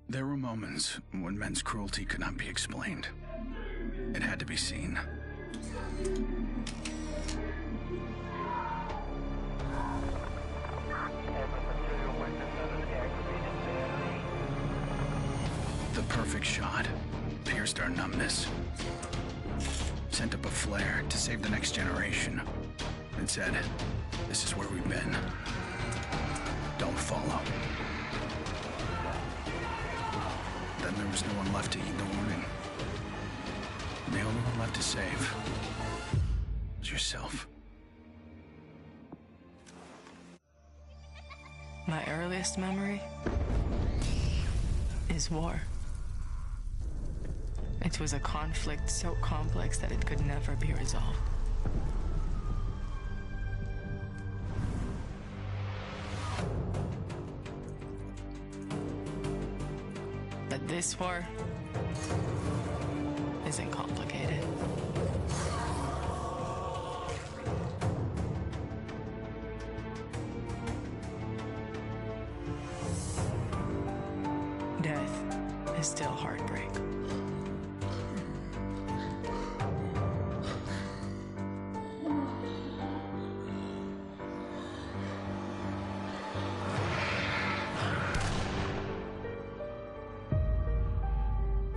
There were moments when men's cruelty could not be explained. It had to be seen. The perfect shot pierced our numbness, sent up a flare to save the next generation, and said, "This is where we've been. Don't follow." Then there was no one left to heed the warning. The only one left to save was yourself. My earliest memory is war. It was a conflict so complex that it could never be resolved. But this war isn't complicated. Death is still heartbreak.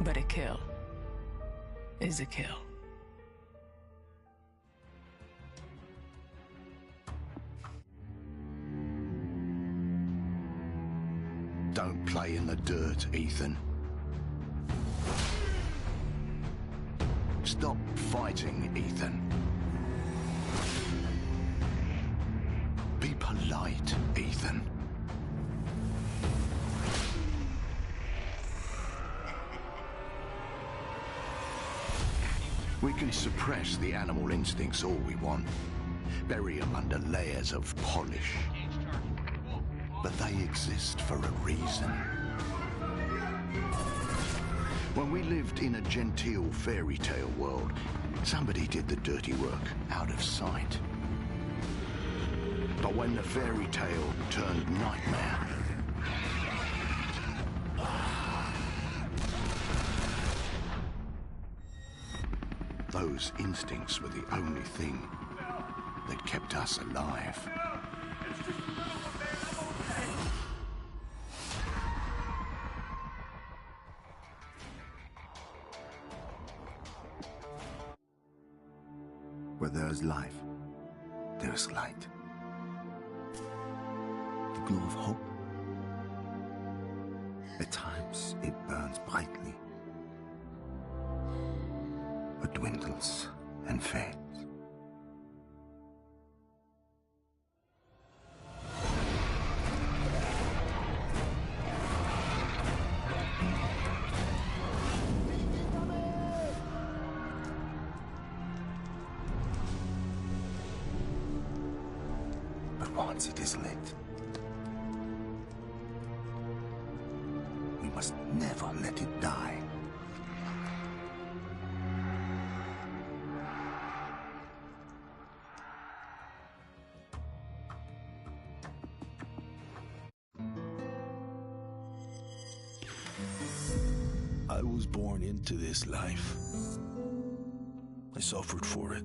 But a kill is a kill. Don't play in the dirt, Ethan. Stop fighting, Ethan. Be polite, Ethan. We can suppress the animal instincts all we want, bury them under layers of polish. But they exist for a reason. When we lived in a genteel fairy tale world, somebody did the dirty work out of sight. But when the fairy tale turned nightmare, those instincts were the only thing that kept us alive. Where there is life, there is light. The glow of hope. At times, it burns brightly, but dwindles and fades. But once it is lit, we must never let it die. I was born into this life. I suffered for it.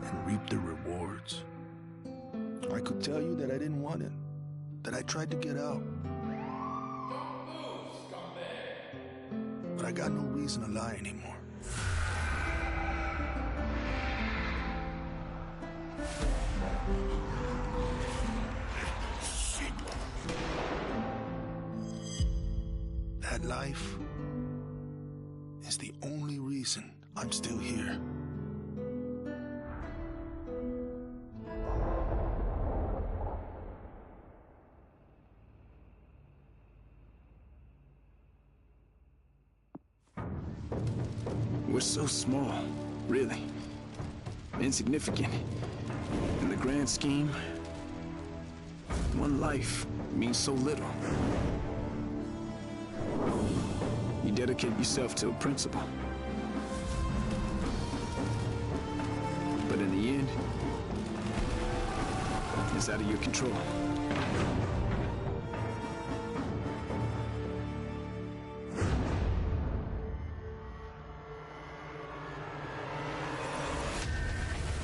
And reaped the rewards. I could tell you that I didn't want it. That I tried to get out. But I got no reason to lie anymore. That life is the only reason I'm still here. We're so small, really. Insignificant. In the grand scheme, one life means so little. You dedicate yourself to a principle. But in the end, it's out of your control.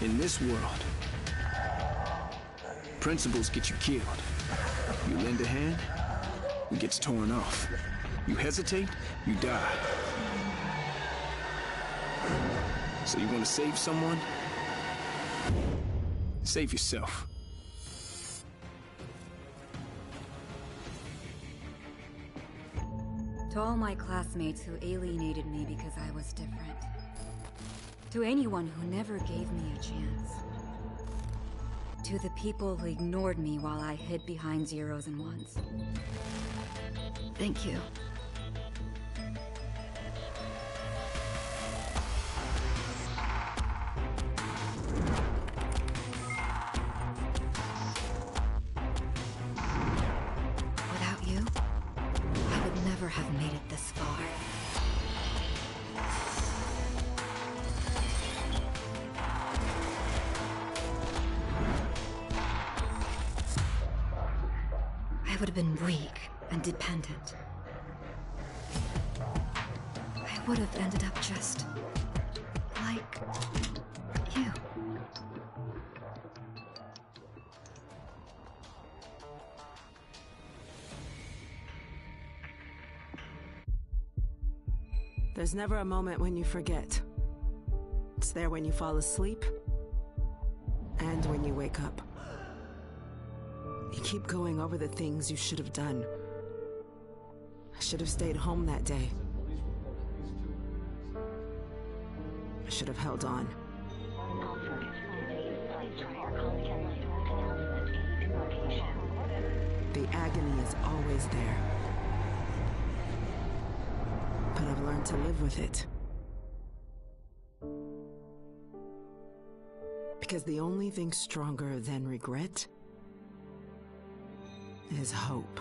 In this world, principles get you killed. You lend a hand, it gets torn off. You hesitate, you die. So you want to save someone? Save yourself. To all my classmates who alienated me because I was different. To anyone who never gave me a chance. To the people who ignored me while I hid behind zeros and ones. Thank you. Without you, I would never have made it this far. I would have been weak and dependent. I would have ended up just like you. There's never a moment when you forget. It's there when you fall asleep and when you wake up. You keep going over the things you should have done. I should have stayed home that day. I should have held on. The agony is always there. But I've learned to live with it. Because the only thing stronger than regret is hope.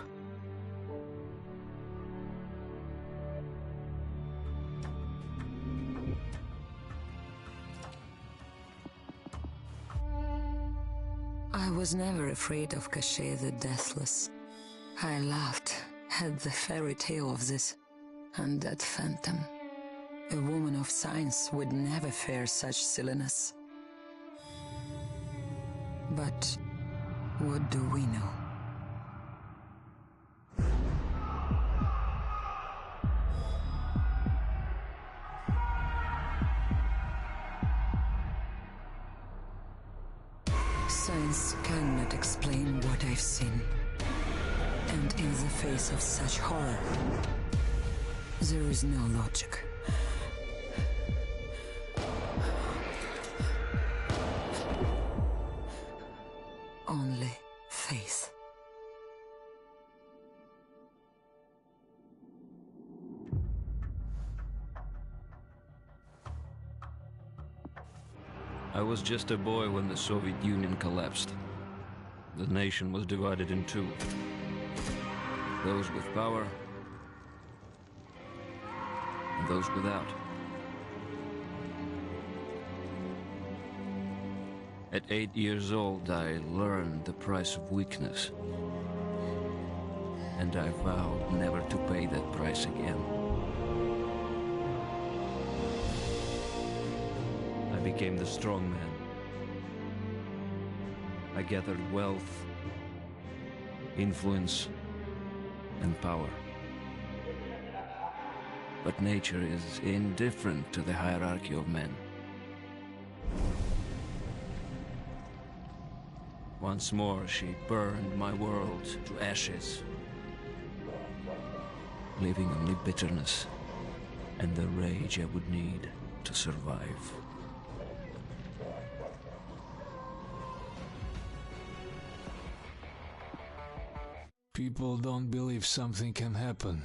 I was never afraid of Cachet the Deathless. I laughed at the fairy tale of this undead phantom. A woman of science would never fear such silliness. But what do we know? Science cannot explain what I've seen. And in the face of such horror, there is no logic. Only faith. I was just a boy when the Soviet Union collapsed. The nation was divided in two. Those with power, and those without. At 8 years old, I learned the price of weakness. And I vowed never to pay that price again. I became the strong man. I gathered wealth, influence, and power. But nature is indifferent to the hierarchy of men. Once more, she burned my world to ashes, leaving only bitterness and the rage I would need to survive. People don't believe something can happen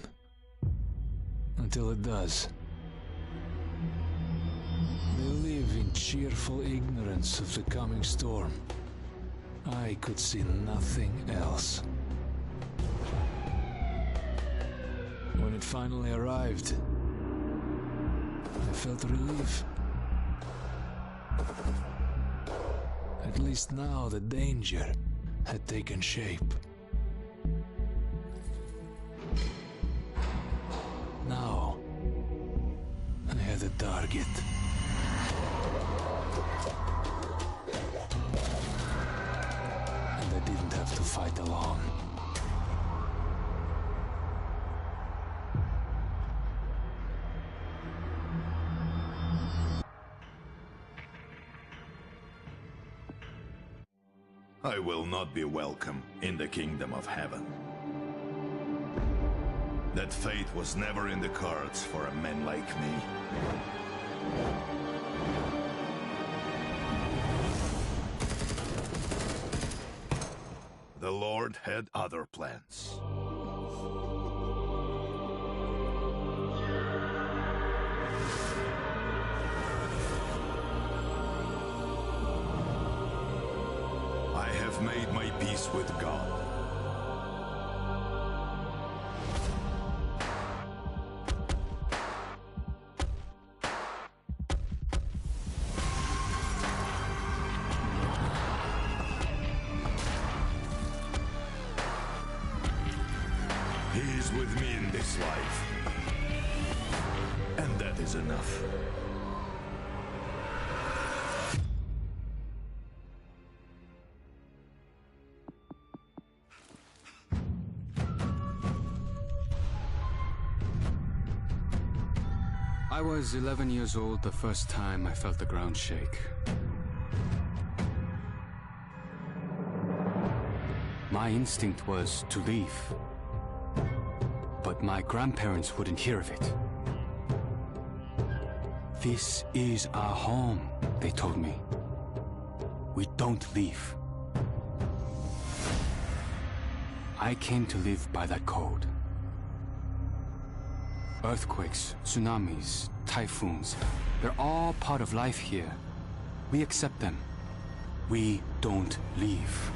until it does. They live in cheerful ignorance of the coming storm. I could see nothing else. When it finally arrived, I felt relief. At least now the danger had taken shape. Now, I had a target. I will not be welcome in the kingdom of heaven. That fate was never in the cards for a man like me. The Lord had other plans. I have made my peace with God. He is with me in this life. And that is enough. I was 11 years old the first time I felt the ground shake. My instinct was to leave. But my grandparents wouldn't hear of it. This is our home, they told me. We don't leave. I came to live by that code. Earthquakes, tsunamis, typhoons, they're all part of life here. We accept them. We don't leave.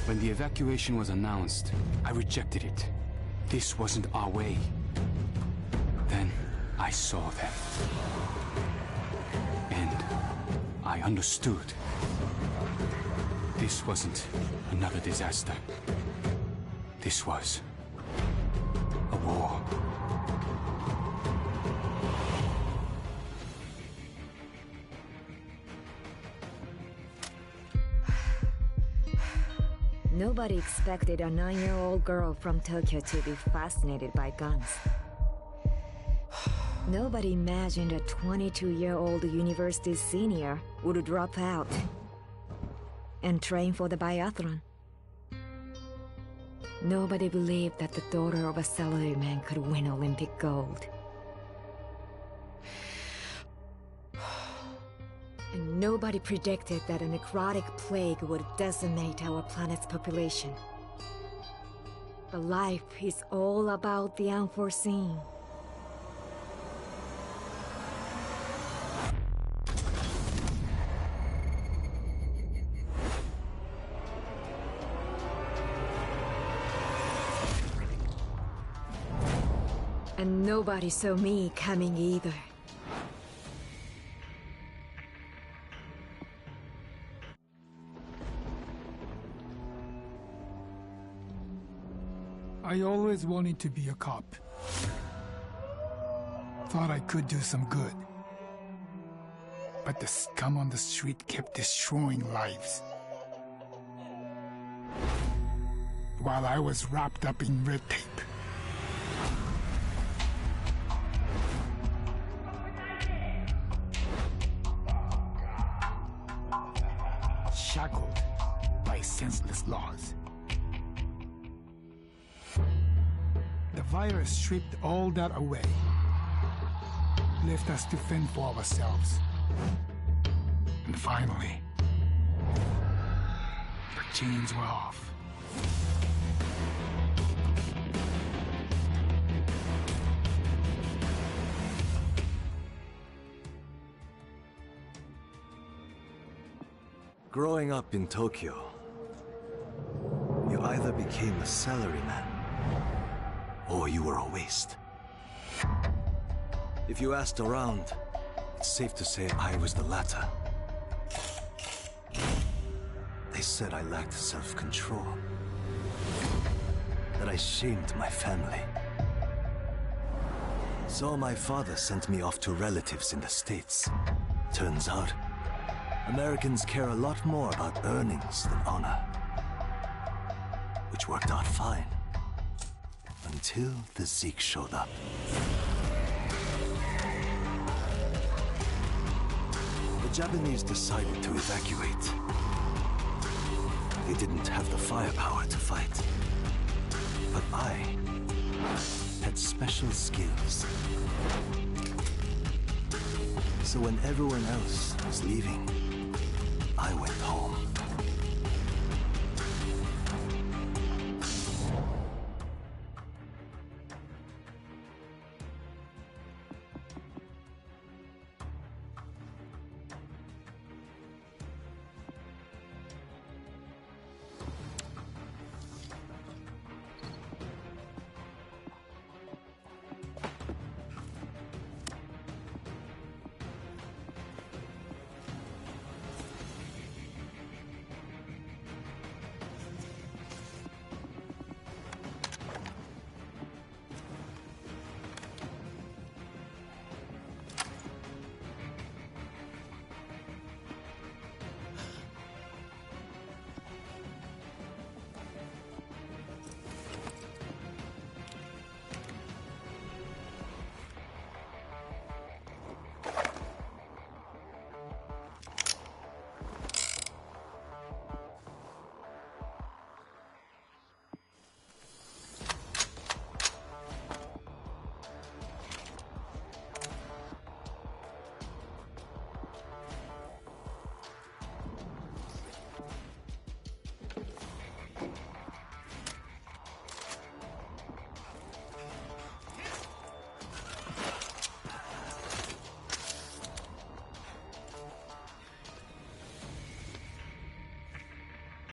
When the evacuation was announced, I rejected it. This wasn't our way. Then I saw them. And I understood. This wasn't another disaster. This was a war. Nobody expected a 9-year-old girl from Tokyo to be fascinated by guns. Nobody imagined a 22-year-old university senior would drop out and train for the biathlon. Nobody believed that the daughter of a salaryman could win Olympic gold. And nobody predicted that a necrotic plague would decimate our planet's population. But life is all about the unforeseen. And nobody saw me coming either. I always wanted to be a cop. Thought I could do some good. But the scum on the street kept destroying lives. While I was wrapped up in red tape. Shackled by senseless laws. The virus stripped all that away, left us to fend for ourselves. And finally, the chains were off. Growing up in Tokyo, you either became a salaryman or you were a waste. If you asked around, it's safe to say I was the latter. They said I lacked self-control, that I shamed my family. So my father sent me off to relatives in the States. Turns out, Americans care a lot more about earnings than honor. Which worked out fine. Until the Zeke showed up. The Japanese decided to evacuate. They didn't have the firepower to fight. But I had special skills. So when everyone else was leaving, I went home.